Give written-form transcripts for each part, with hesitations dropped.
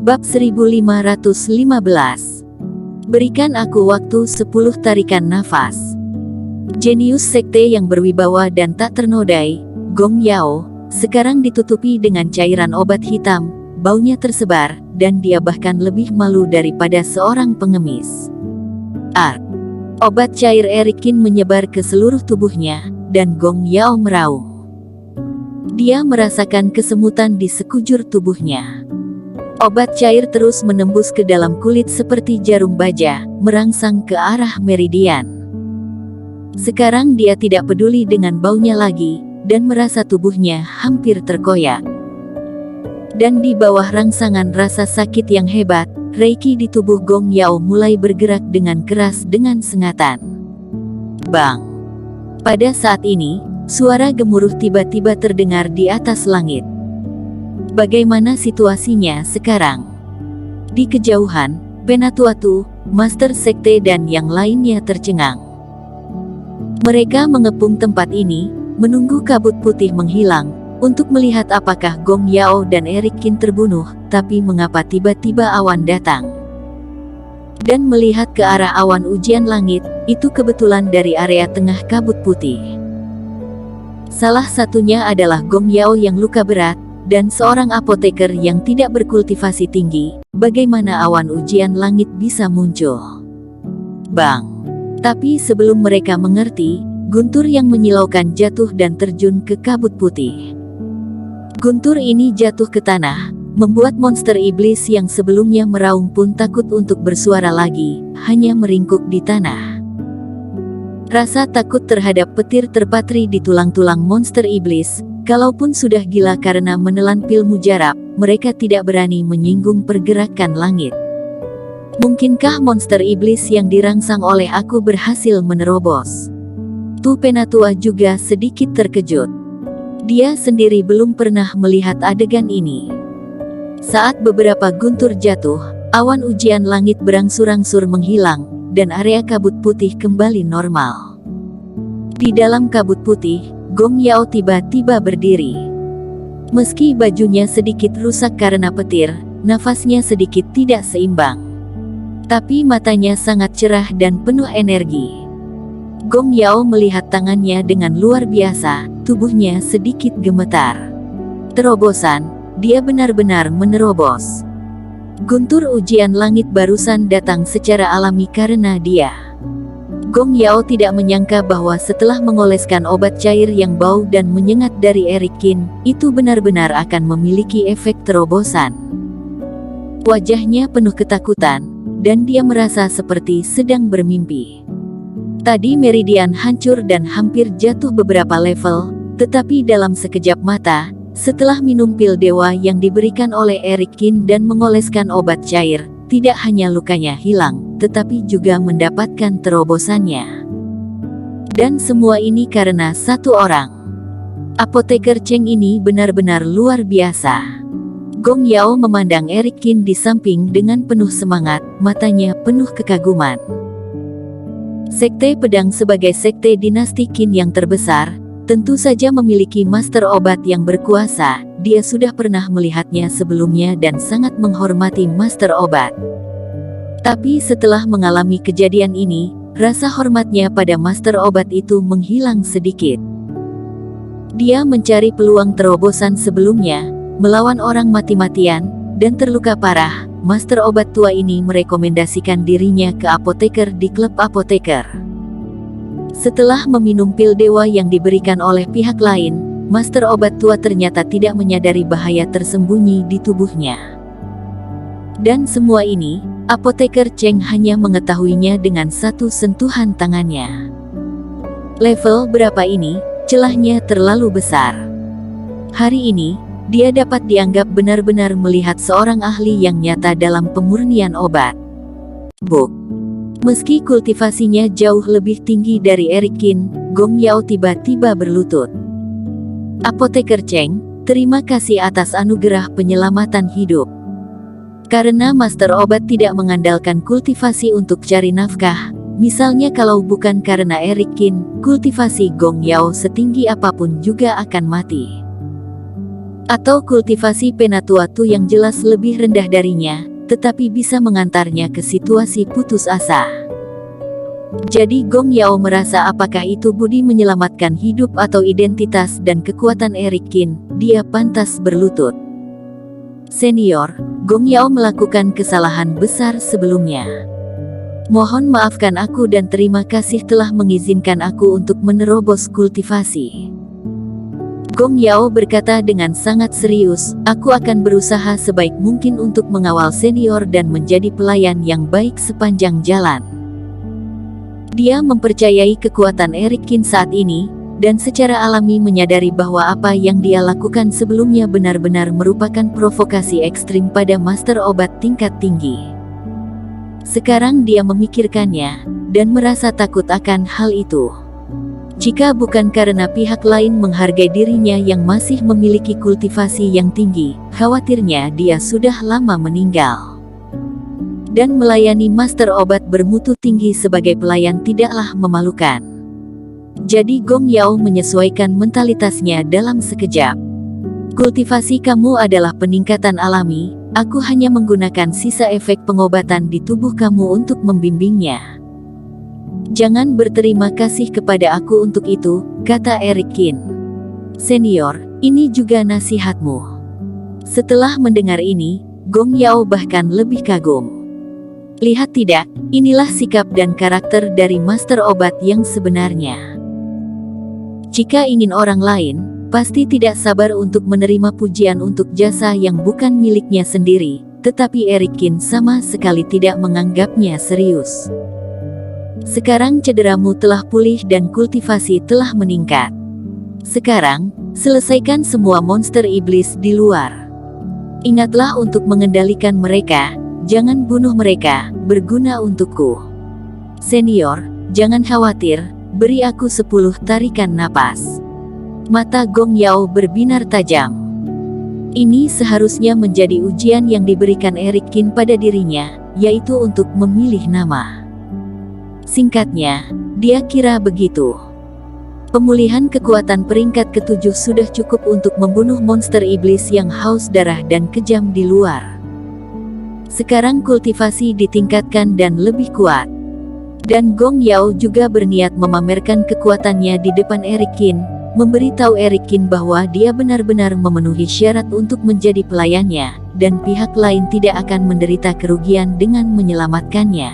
Bab 1515. Berikan aku waktu 10 tarikan nafas. Jenius sekte yang berwibawa dan tak ternodai, Gong Yao, sekarang ditutupi dengan cairan obat hitam, baunya tersebar, dan dia bahkan lebih malu daripada seorang pengemis. Obat cair Erikin menyebar ke seluruh tubuhnya, dan Gong Yao meraung. Dia merasakan kesemutan di sekujur tubuhnya. Obat cair terus menembus ke dalam kulit seperti jarum baja, merangsang ke arah meridian. Sekarang dia tidak peduli dengan baunya lagi, dan merasa tubuhnya hampir terkoyak. Dan di bawah rangsangan rasa sakit yang hebat, Reiki di tubuh Gong Yao mulai bergerak dengan keras dengan sengatan. Bang! Pada saat ini, suara gemuruh tiba-tiba terdengar di atas langit. Bagaimana situasinya sekarang? Di kejauhan, Penatuatu, Master Sekte dan yang lainnya tercengang. Mereka mengepung tempat ini, menunggu kabut putih menghilang, untuk melihat apakah Gong Yao dan Erikin terbunuh, tapi mengapa tiba-tiba awan datang. Dan melihat ke arah awan ujian langit, itu kebetulan dari area tengah kabut putih. Salah satunya adalah Gong Yao yang luka berat, dan seorang apoteker yang tidak berkultivasi tinggi. Bagaimana awan ujian langit bisa muncul? Bang! Tapi sebelum mereka mengerti, guntur yang menyilaukan jatuh dan terjun ke kabut putih. Guntur ini jatuh ke tanah, membuat monster iblis yang sebelumnya meraung pun takut untuk bersuara lagi, hanya meringkuk di tanah. Rasa takut terhadap petir terpatri di tulang-tulang monster iblis. Kalaupun sudah gila karena menelan pil mujarab, mereka tidak berani menyinggung pergerakan langit. Mungkinkah monster iblis yang dirangsang oleh aku berhasil menerobos? Tu Penatua juga sedikit terkejut. Dia sendiri belum pernah melihat adegan ini. Saat beberapa guntur jatuh, awan ujian langit berangsur-angsur menghilang, dan area kabut putih kembali normal. Di dalam kabut putih, Gong Yao tiba-tiba berdiri. Meski bajunya sedikit rusak karena petir, nafasnya sedikit tidak seimbang. Tapi matanya sangat cerah dan penuh energi. Gong Yao melihat tangannya dengan luar biasa, tubuhnya sedikit gemetar. Terobosan, dia benar-benar menerobos. Guntur ujian langit barusan datang secara alami karena dia. Gong Yao tidak menyangka bahwa setelah mengoleskan obat cair yang bau dan menyengat dari Erikin, itu benar-benar akan memiliki efek terobosan. Wajahnya penuh ketakutan, dan dia merasa seperti sedang bermimpi. Tadi meridian hancur dan hampir jatuh beberapa level, tetapi dalam sekejap mata, setelah minum pil dewa yang diberikan oleh Erikin dan mengoleskan obat cair, tidak hanya lukanya hilang, tetapi juga mendapatkan terobosannya. Dan semua ini karena satu orang. Apoteker Cheng ini benar-benar luar biasa. Gong Yao memandang Erikin di samping dengan penuh semangat, matanya penuh kekaguman. Sekte Pedang sebagai sekte dinasti Qin yang terbesar, tentu saja memiliki master obat yang berkuasa. Dia sudah pernah melihatnya sebelumnya dan sangat menghormati master obat. Tapi setelah mengalami kejadian ini, rasa hormatnya pada master obat itu menghilang sedikit. Dia mencari peluang terobosan sebelumnya, melawan orang mati-matian, dan terluka parah. Master obat tua ini merekomendasikan dirinya ke apoteker di klub apoteker. Setelah meminum pil dewa yang diberikan oleh pihak lain, Master obat tua ternyata tidak menyadari bahaya tersembunyi di tubuhnya. Dan semua ini, apoteker Cheng hanya mengetahuinya dengan satu sentuhan tangannya. Level berapa ini? Celahnya terlalu besar. Hari ini, dia dapat dianggap benar-benar melihat seorang ahli yang nyata dalam pemurnian obat. Meski kultivasinya jauh lebih tinggi dari Erikin, Gong Yao tiba-tiba berlutut. Apoteker Cheng, terima kasih atas anugerah penyelamatan hidup. Karena master obat tidak mengandalkan kultivasi untuk cari nafkah, misalnya kalau bukan karena Erikin, kultivasi Gong Yao setinggi apapun juga akan mati. Atau kultivasi Penatua-Tu yang jelas lebih rendah darinya, tetapi bisa mengantarnya ke situasi putus asa. Jadi Gong Yao merasa apakah itu budi menyelamatkan hidup atau identitas dan kekuatan Eric Qin, dia pantas berlutut. Senior, Gong Yao melakukan kesalahan besar sebelumnya. Mohon maafkan aku dan terima kasih telah mengizinkan aku untuk menerobos kultivasi. Gong Yao berkata dengan sangat serius, aku akan berusaha sebaik mungkin untuk mengawal senior dan menjadi pelayan yang baik sepanjang jalan. Dia mempercayai kekuatan Eric Qin saat ini, dan secara alami menyadari bahwa apa yang dia lakukan sebelumnya benar-benar merupakan provokasi ekstrim pada master obat tingkat tinggi. Sekarang dia memikirkannya, dan merasa takut akan hal itu. Jika bukan karena pihak lain menghargai dirinya yang masih memiliki kultivasi yang tinggi, khawatirnya dia sudah lama meninggal. Dan melayani master obat bermutu tinggi sebagai pelayan tidaklah memalukan. Jadi Gong Yao menyesuaikan mentalitasnya dalam sekejap. Kultivasi kamu adalah peningkatan alami, aku hanya menggunakan sisa efek pengobatan di tubuh kamu untuk membimbingnya. Jangan berterima kasih kepada aku untuk itu, kata Eric Qin. Senior, ini juga nasihatmu. Setelah mendengar ini, Gong Yao bahkan lebih kagum. Lihat tidak, inilah sikap dan karakter dari master obat yang sebenarnya. Jika ingin orang lain, pasti tidak sabar untuk menerima pujian untuk jasa yang bukan miliknya sendiri, tetapi Eric Qin sama sekali tidak menganggapnya serius. Sekarang cederamu telah pulih dan kultivasi telah meningkat. Sekarang, selesaikan semua monster iblis di luar. Ingatlah untuk mengendalikan mereka. Jangan bunuh mereka, berguna untukku. Senior, jangan khawatir, beri aku 10 tarikan napas. Mata Gong Yao berbinar tajam. Ini seharusnya menjadi ujian yang diberikan Eric Qin pada dirinya, yaitu untuk memilih nama. Singkatnya, dia kira begitu. Pemulihan kekuatan peringkat ke-7 sudah cukup untuk membunuh monster iblis yang haus darah dan kejam di luar. Sekarang kultivasi ditingkatkan dan lebih kuat. Dan Gong Yao juga berniat memamerkan kekuatannya di depan Eric Qin, memberitahu Eric Qin bahwa dia benar-benar memenuhi syarat untuk menjadi pelayannya, dan pihak lain tidak akan menderita kerugian dengan menyelamatkannya.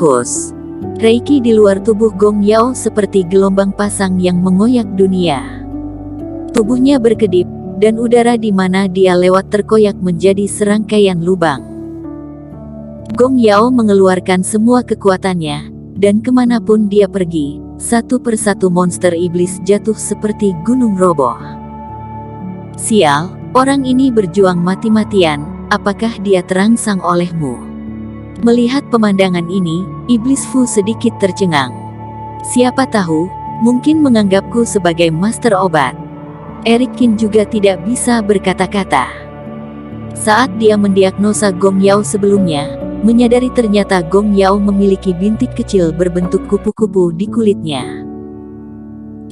Hus. Reiki di luar tubuh Gong Yao seperti gelombang pasang yang mengoyak dunia. Tubuhnya berkedip, dan udara di mana dia lewat terkoyak menjadi serangkaian lubang. Gong Yao mengeluarkan semua kekuatannya, dan kemanapun dia pergi, satu persatu monster iblis jatuh seperti gunung roboh. Sial, orang ini berjuang mati-matian, apakah dia terangsang olehmu? Melihat pemandangan ini, Iblis Fu sedikit tercengang. Siapa tahu, mungkin menganggapku sebagai master obat. Eric Qin juga tidak bisa berkata-kata. Saat dia mendiagnosa Gong Yao sebelumnya, menyadari ternyata Gong Yao memiliki bintik kecil berbentuk kupu-kupu di kulitnya.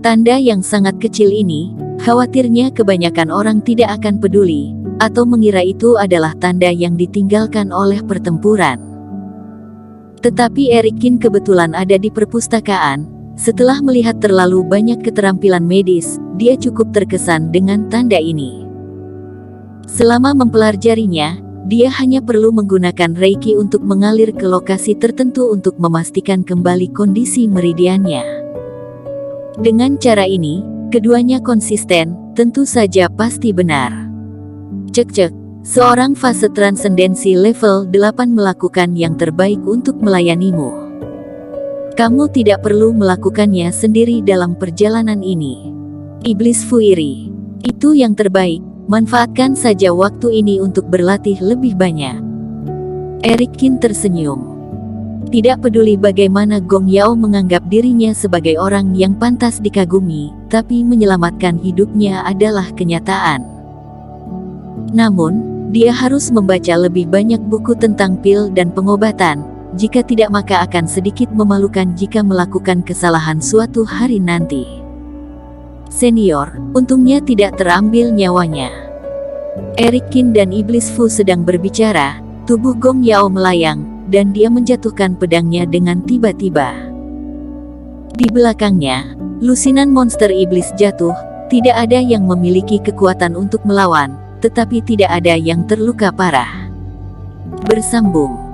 Tanda yang sangat kecil ini, khawatirnya kebanyakan orang tidak akan peduli, atau mengira itu adalah tanda yang ditinggalkan oleh pertempuran. Tetapi Eric Qin kebetulan ada di perpustakaan. Setelah melihat terlalu banyak keterampilan medis, dia cukup terkesan dengan tanda ini. Selama mempelajarinya, dia hanya perlu menggunakan Reiki untuk mengalir ke lokasi tertentu untuk memastikan kembali kondisi meridiannya. Dengan cara ini, keduanya konsisten, tentu saja pasti benar. Cek-cek, seorang fase transendensi level 8 melakukan yang terbaik untuk melayanimu. Kamu tidak perlu melakukannya sendiri dalam perjalanan ini. Iblis Fu iri. Itu yang terbaik, manfaatkan saja waktu ini untuk berlatih lebih banyak. Eric Qin tersenyum. Tidak peduli bagaimana Gong Yao menganggap dirinya sebagai orang yang pantas dikagumi, tapi menyelamatkan hidupnya adalah kenyataan. Namun, dia harus membaca lebih banyak buku tentang pil dan pengobatan. Jika tidak maka akan sedikit memalukan jika melakukan kesalahan suatu hari nanti. Senior, untungnya tidak terambil nyawanya. Eric Qin dan Iblis Fu sedang berbicara, tubuh Gong Yao melayang, dan dia menjatuhkan pedangnya dengan tiba-tiba. Di belakangnya, lusinan monster iblis jatuh, tidak ada yang memiliki kekuatan untuk melawan, tetapi tidak ada yang terluka parah. Bersambung.